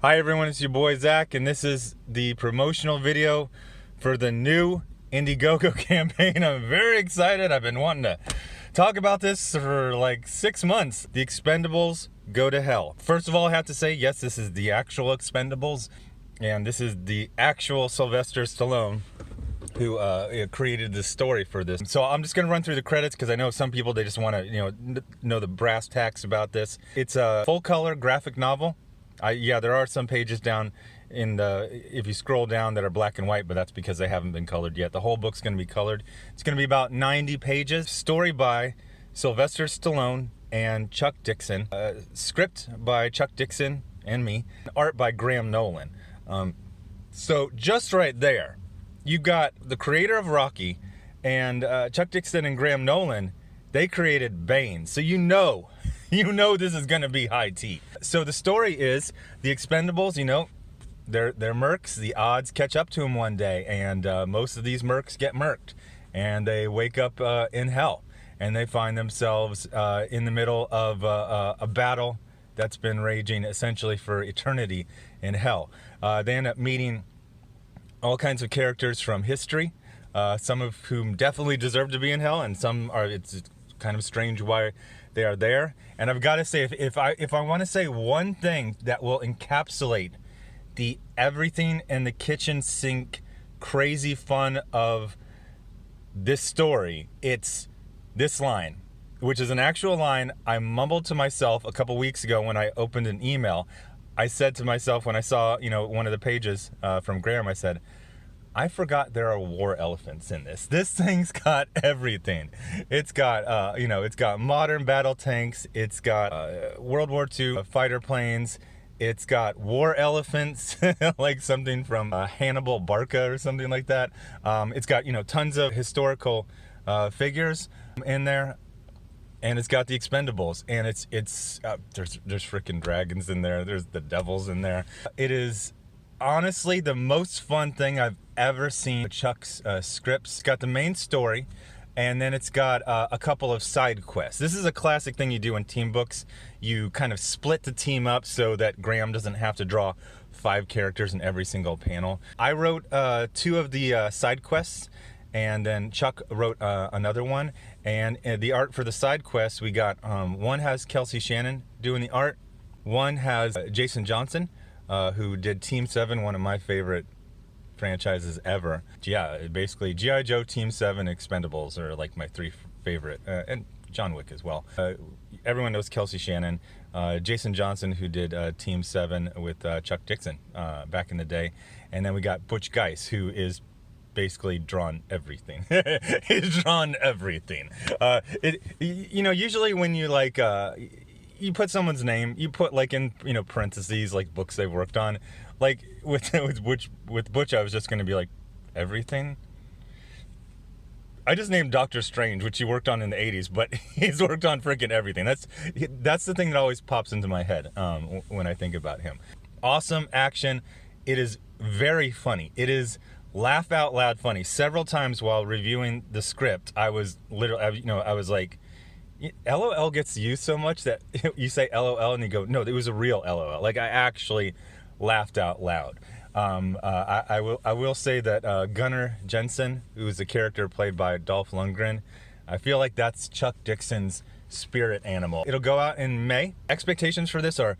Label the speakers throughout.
Speaker 1: Hi everyone, it's your boy Zach, and this is the promotional video for the new Indiegogo campaign. I'm very excited. I've been wanting to talk about this for like 6 months. The Expendables go to hell. First of all, I have to say, yes, this is the actual Expendables, and this is the actual Sylvester Stallone who created this story for this. So I'm just gonna run through the credits because I know some people, they just want to know the brass tacks about this. It's a full color graphic novel. Yeah, there are some pages down in the, if you scroll down, that are black and white, but that's because they haven't been colored yet. The whole book's going to be colored. It's going to be about 90 pages. Story by Sylvester Stallone and Chuck Dixon. Script by Chuck Dixon and me. Art by Graham Nolan. So just right there, you got the creator of Rocky and Chuck Dixon and Graham Nolan. They created Bane, so you know this is gonna be high tea. So the story is the Expendables, they're mercs. The odds catch up to them one day, and most of these mercs get merked, and they wake up in hell, and they find themselves in the middle of a battle that's been raging essentially for eternity in hell. They end up meeting all kinds of characters from history, some of whom definitely deserve to be in hell, and some are, it's kind of strange why they are there. And I've got to say, if I want to say one thing that will encapsulate the everything in the kitchen sink crazy fun of this story, it's this line, which is an actual line I mumbled to myself a couple weeks ago when I opened an email. I said to myself when I saw one of the pages from Graham, I said, I forgot there are war elephants in this. This thing's got everything. It's got, it's got modern battle tanks. It's got World War II fighter planes. It's got war elephants, like something from Hannibal Barca or something like that. It's got, tons of historical figures in there. And it's got the Expendables, and there's freaking dragons in there. There's the devils in there. It is honestly the most fun thing I've ever seen. Chuck's scripts. It's got the main story, and then it's got a couple of side quests. This is a classic thing you do in team books. You kind of split the team up so that Graham doesn't have to draw 5 characters in every single panel. I wrote 2 of the side quests, and then Chuck wrote another one. And the art for the side quests, we got one has Kelsey Shannon doing the art. One has Jason Johnson, who did Team 7, one of my favorite franchises ever. Yeah, basically G.I. Joe, Team 7, Expendables are like my 3 favorite, and John Wick as well. Everyone knows Kelsey Shannon. Jason Johnson, who did Team 7 with Chuck Dixon back in the day. And then we got Butch Geis, who is basically drawn everything. He's drawn everything. Usually when you like you put someone's name, you put like in parentheses like books they've worked on. Like with Butch, I was just gonna be like everything. I just named Doctor Strange, which he worked on in the 80s, but he's worked on freaking everything. That's the thing that always pops into my head when I think about him. Awesome action. It is very funny. It is laugh out loud funny. Several times while reviewing the script, I was literally, I was like, LOL gets used so much that you say LOL and you go, no, it was a real LOL. Like I actually laughed out loud. I will say that Gunnar Jensen, who is a character played by Dolph Lundgren, I feel like that's Chuck Dixon's spirit animal. It'll go out in May. Expectations for this are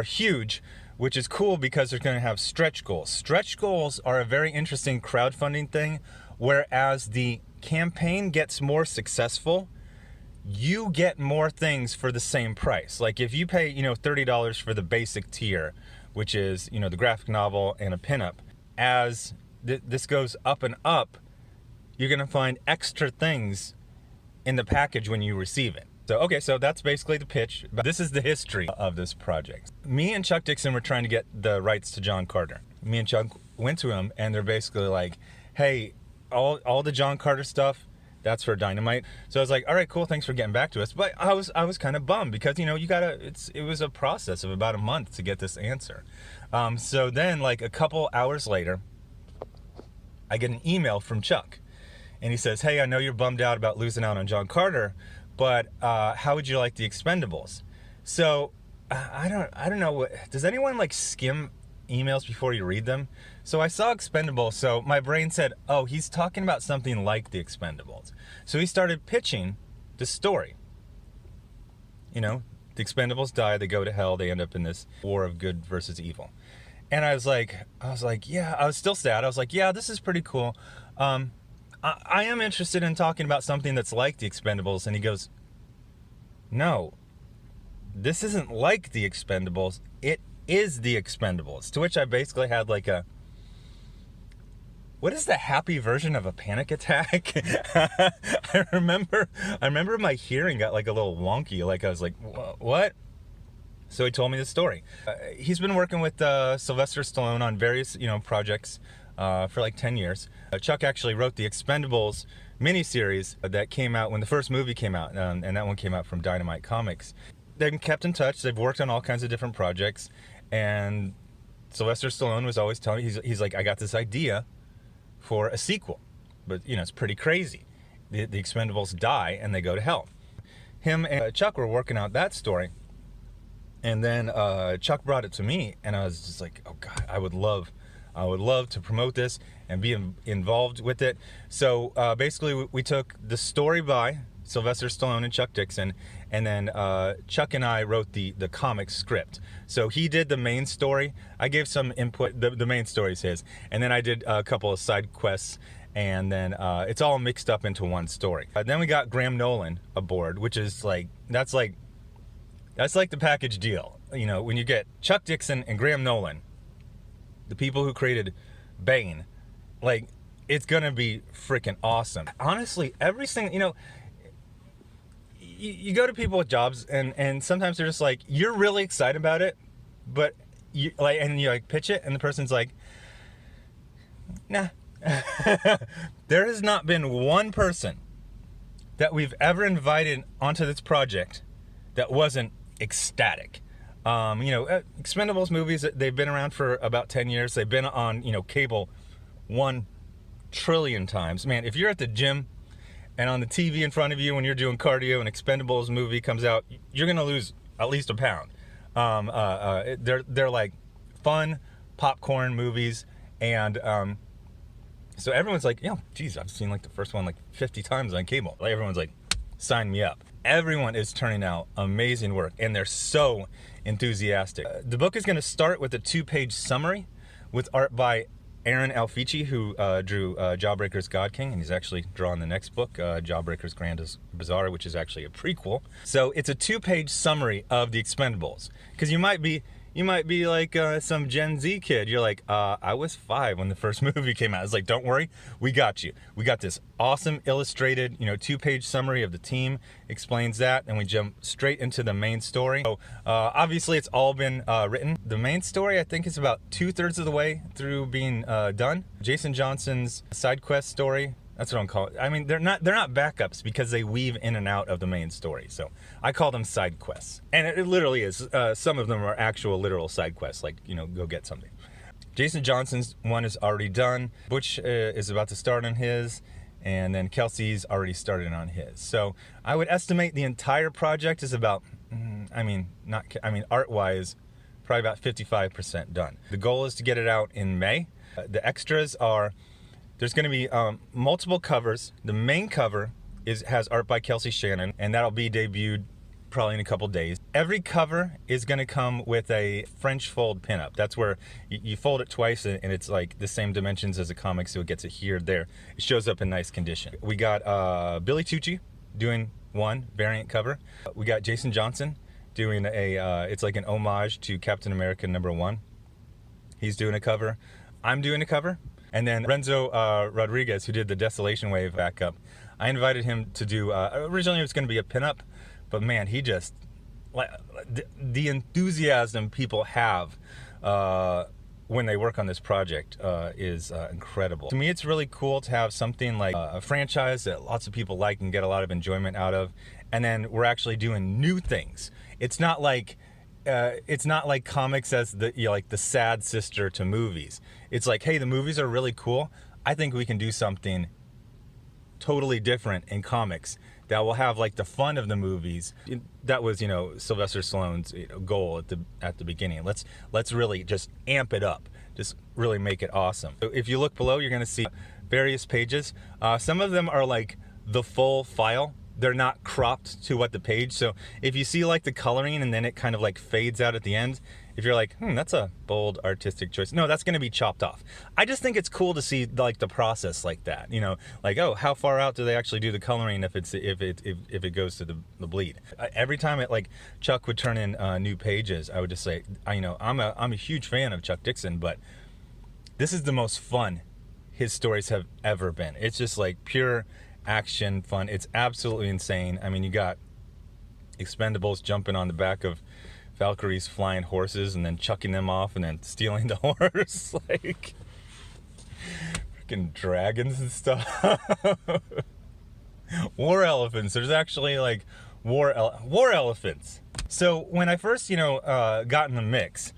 Speaker 1: huge, which is cool because they're going to have stretch goals. Stretch goals are a very interesting crowdfunding thing, whereas the campaign gets more successful, you get more things for the same price. Like if you pay, $30 for the basic tier, which is, the graphic novel and a pinup, as this goes up and up, you're going to find extra things in the package when you receive it. So, okay, so that's basically the pitch. This is the history of this project. Me and Chuck Dixon were trying to get the rights to John Carter. Me and Chuck went to him, and they're basically like, hey, all the John Carter stuff, that's for Dynamite. So I was like, all right, cool, thanks for getting back to us. But I was kind of bummed because, it was a process of about a month to get this answer. So then, like a couple hours later, I get an email from Chuck. And he says, hey, I know you're bummed out about losing out on John Carter, but how would you like the Expendables? So I don't know. Does anyone like skim emails before you read them. So I saw Expendables, so my brain said, oh, he's talking about something like the Expendables. So he started pitching the story. You know, the Expendables die, they go to hell, they end up in this war of good versus evil. And I was like, yeah, I was still sad. I was like, yeah, this is pretty cool. I am interested in talking about something that's like the Expendables. And he goes, no, this isn't like the Expendables. It is the Expendables. To which I basically had like a, what is the happy version of a panic attack? I remember my hearing got like a little wonky. Like I was like, what? So he told me the story. He's been working with Sylvester Stallone on various, projects for like 10 years. Chuck actually wrote the Expendables miniseries that came out when the first movie came out, and that one came out from Dynamite Comics. They've kept in touch. They've worked on all kinds of different projects, and Sylvester Stallone was always telling me, he's like, I got this idea for a sequel, but it's pretty crazy. The Expendables die and they go to hell. Him and Chuck were working out that story. And then Chuck brought it to me, and I was just like, oh God, I would love to promote this and be involved with it. So basically we took the story by Sylvester Stallone and Chuck Dixon, and then Chuck and I wrote the comic script. So he did the main story. I gave some input. The main story is his. And then I did a couple of side quests, and then it's all mixed up into one story. Then we got Graham Nolan aboard, which is like, that's like the package deal. When you get Chuck Dixon and Graham Nolan, the people who created Bane, like, it's gonna be freaking awesome. Honestly, every single, you go to people with jobs, and sometimes they're just like, you're really excited about it, but you pitch it, and the person's like, nah. There has not been one person that we've ever invited onto this project that wasn't ecstatic. Expendables movies, they've been around for about 10 years. They've been on, cable 1 trillion times. Man, if you're at the gym and on the TV in front of you when you're doing cardio and Expendables movie comes out, you're gonna lose at least a pound. They're like fun popcorn movies, and so everyone's like, geez, I've seen like the first one like 50 times on cable. Like, everyone's like, sign me up. Everyone is turning out amazing work, and they're so enthusiastic. The book is going to start with a 2-page summary with art by Aaron Alfici, who drew Jawbreaker's God King, and he's actually drawing the next book, Jawbreaker's Grand Bazaar, which is actually a prequel. So it's a 2-page summary of the Expendables, because you might be like some Gen Z kid. You're like, I was 5 when the first movie came out. It's like, don't worry, we got you. We got this awesome illustrated, 2-page summary of the team, explains that, and we jump straight into the main story. So obviously it's all been written. The main story, I think, is about 2/3 of the way through being done. Jason Johnson's side quest story, that's what I'm calling it. I mean, they're not backups, because they weave in and out of the main story. So I call them side quests. And it literally is. Some of them are actual literal side quests, like, go get something. Jason Johnson's one is already done. Butch is about to start on his, and then Kelsey's already started on his. So I would estimate the entire project is about, art-wise, probably about 55% done. The goal is to get it out in May. The extras are, there's going to be multiple covers. The main cover has art by Kelsey Shannon, and that'll be debuted probably in a couple days. Every cover is going to come with a French fold pinup. That's where you fold it twice, and it's like the same dimensions as a comic, so it gets adhered there. It shows up in nice condition. We got Billy Tucci doing one variant cover. We got Jason Johnson doing it's like an homage to Captain America #1. He's doing a cover. I'm doing a cover. And then Renzo Rodriguez, who did the Desolation Wave backup, I invited him to do, originally it was going to be a pinup, but man, he just, the enthusiasm people have when they work on this project is incredible. To me, it's really cool to have something like a franchise that lots of people like and get a lot of enjoyment out of, and then we're actually doing new things. It's not like comics as the sad sister to movies. It's like, hey, the movies are really cool. I think we can do something totally different in comics that will have like the fun of the movies. That was, you know, Sylvester Stallone's goal at the beginning. Let's really just amp it up, just really make it awesome. So if you look below, you're gonna see various pages. Some of them are like the full file. They're not cropped to what the page. So if you see like the coloring and then it kind of like fades out at the end, if you're like, that's a bold artistic choice. No, that's going to be chopped off. I just think it's cool to see like the process like that. You know, like, oh, how far out do they actually do the coloring if it goes to the bleed? Every time like Chuck would turn in new pages, I would just say, you know, I'm a huge fan of Chuck Dixon, but this is the most fun his stories have ever been. It's just like pure action fun. It's absolutely insane. I mean, you got Expendables jumping on the back of Valkyrie's flying horses and then chucking them off and then stealing the horse, like freaking dragons and stuff. War elephants. There's actually like war elephants. So when I first, you know, got in the mix,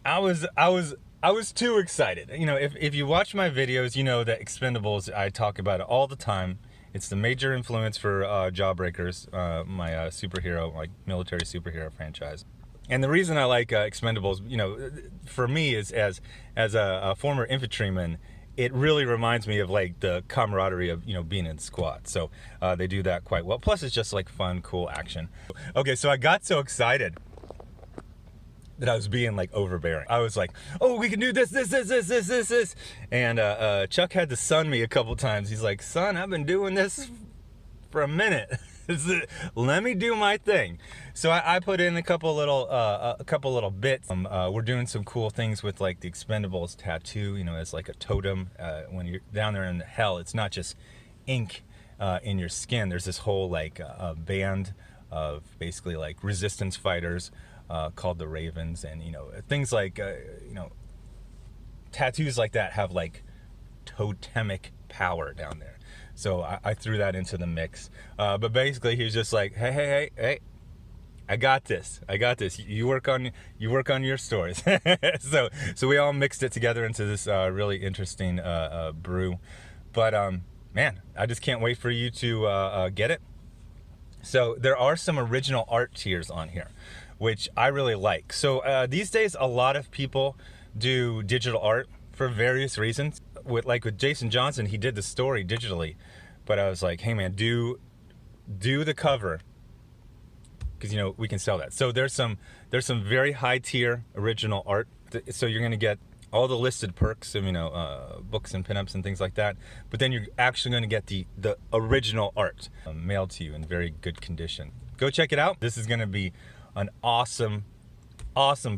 Speaker 1: I was too excited. You know, if you watch my videos, you know that Expendables, I talk about it all the time. It's the major influence for Jawbreakers, my superhero, like military superhero franchise. And the reason I like Expendables, you know, for me is as a former infantryman, it really reminds me of like the camaraderie of, you know, being in squad. So they do that quite well. Plus it's just like fun, cool action. Okay, so I got so excited that I was being like overbearing. I was like, oh, we can do this. And Chuck had to sun me a couple times. He's like, son, I've been doing this for a minute. Let me do my thing. So I put in a couple little bits. We're doing some cool things with like the Expendables tattoo, you know, as like a totem. When you're down there in hell, it's not just ink in your skin. There's this whole like band of basically like resistance fighters called the Ravens, and you know, things like you know, tattoos like that have like totemic power down there. So I threw that into the mix. But basically he was just like, hey, I got this. You work on your stories. so we all mixed it together into this really interesting brew. But man, I just can't wait for you to get it. So there are some original art tiers on here, which I really like. So these days, a lot of people do digital art for various reasons. With Jason Johnson, he did the story digitally, but I was like, hey man, do the cover, because you know we can sell that. So there's some very high tier original art. So you're gonna get all the listed perks of, you know, books and pinups and things like that, but then you're actually going to get the original art mailed to you in very good condition. Go check it out. This is going to be an awesome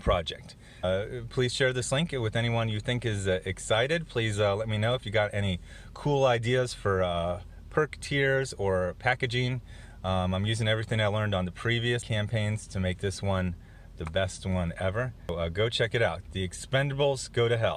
Speaker 1: project. Please share this link with anyone you think is excited. Please let me know if you got any cool ideas for perk tiers or packaging. I'm using everything I learned on the previous campaigns to make this one the best one ever. So, go check it out. The Expendables Go to Hell.